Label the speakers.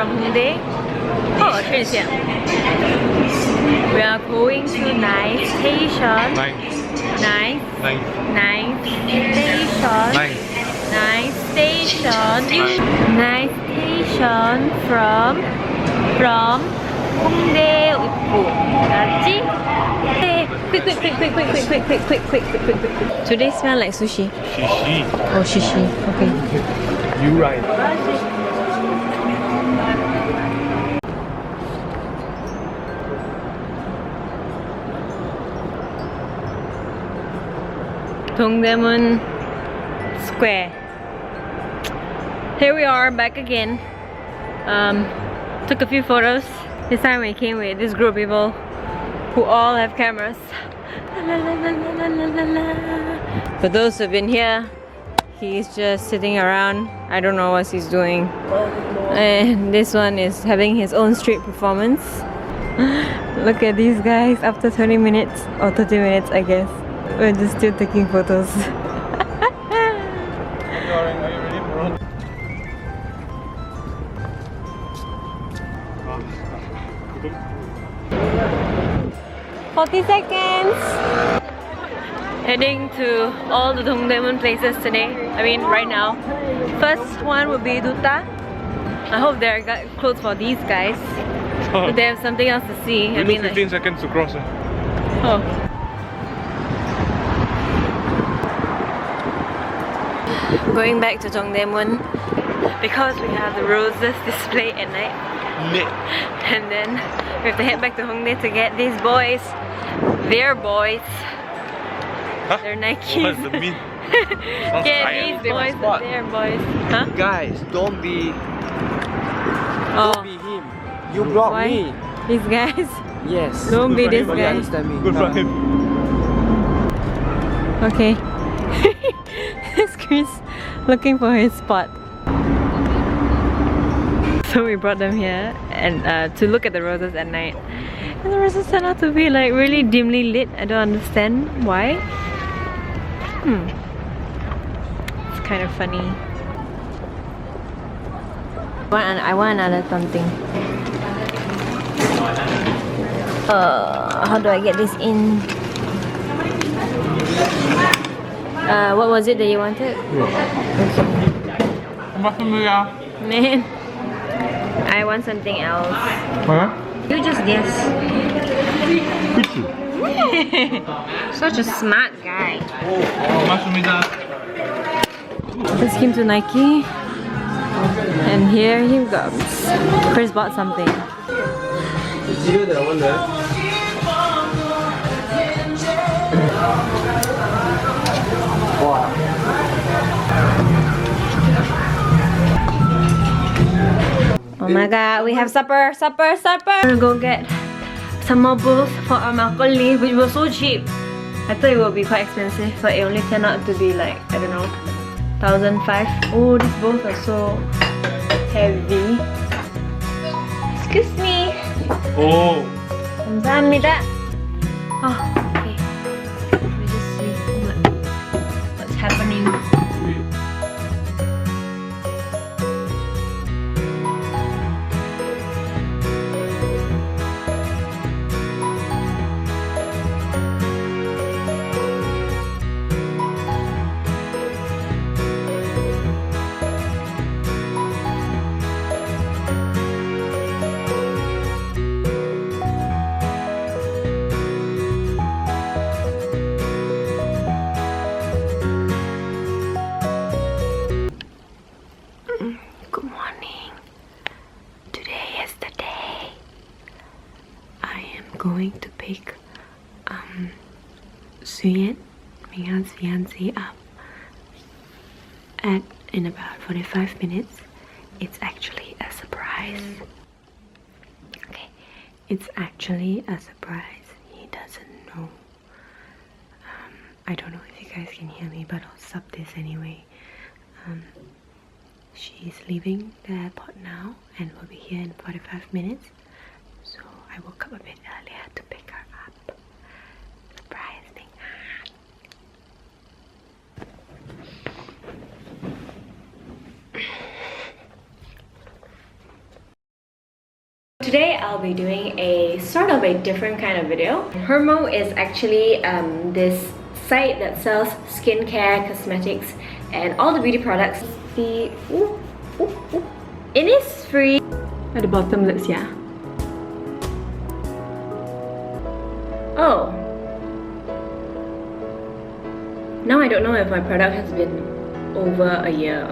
Speaker 1: from Hongdae. Oh, train is here. We are going to Nice Station. Nice Station. Nice Station from Hongdae Eat.Walk. 알았지? Quick. Do they smell like sushi?
Speaker 2: Shishi.
Speaker 1: Oh, shishi. Okay.
Speaker 2: You right.
Speaker 1: Dongdaemun Square. Here we are back again. Took a few photos. This time we came with this group of people who all have cameras. For those who've been here, he's just sitting around. I don't know what he's doing. And this one is having his own street performance. Look at these guys after 20 minutes or 30 minutes, I guess. We're just still taking photos.
Speaker 2: Are you ready, bro?
Speaker 1: 40 seconds! Heading to all the Dongdaemun places today. I mean, right now. First one would be Duta. I hope there are clothes for these guys. So they have something else to see.
Speaker 2: We need 15 seconds to cross.
Speaker 1: Oh. Going back to Dongdaemun because we have the roses display at night. And then we have to head back to Hongdae to get these boys. Their boys.
Speaker 2: Huh?
Speaker 1: They're Nikes.
Speaker 2: What does it mean?
Speaker 1: Get these boys and their boys. Huh?
Speaker 3: Guys, don't be
Speaker 1: Oh.
Speaker 3: him. You block
Speaker 1: Why?
Speaker 3: me.
Speaker 1: These guys.
Speaker 3: Yes.
Speaker 1: Don't be this
Speaker 3: You
Speaker 1: guy.
Speaker 3: understand me?
Speaker 2: Good for him.
Speaker 1: Okay. This Chris looking for his spot. So we brought them here and to look at the roses at night. And the roses turned out to be like really dimly lit. I don't understand why. It's kind of funny. I want another something. How do I get this in? What was it that you wanted? Man, I want something else.
Speaker 2: Huh?
Speaker 1: You just guess. Such a smart guy. Let's came to Nike. And here he comes. Chris bought something. Oh my god, we have supper! We're gonna go get some more bowls for our makgeolli, which was so cheap. I thought it would be quite expensive, but it only turned out to be like, I don't know, 1,500. Oh, these bowls are so heavy. Excuse me.
Speaker 2: Oh.
Speaker 1: 감사합니다. Oh, okay. Let me just see what's happening. Good morning. Today is the day. I am going to pick Suyen, Minghan's fiancé, up in about 45 minutes. It's actually a surprise. Okay, it's actually a surprise. He doesn't know. I don't know if you guys can hear me, but I'll sub this anyway. She's leaving the airport now and will be here in 45 minutes. So I woke up a bit earlier to pick her up. Surprising. Today I'll be doing a sort of a different kind of video. Hermo is actually this site that sells skincare, cosmetics, and all the beauty products. It is free. At the bottom, let's yeah. Oh. Now I don't know if my product has been over a year.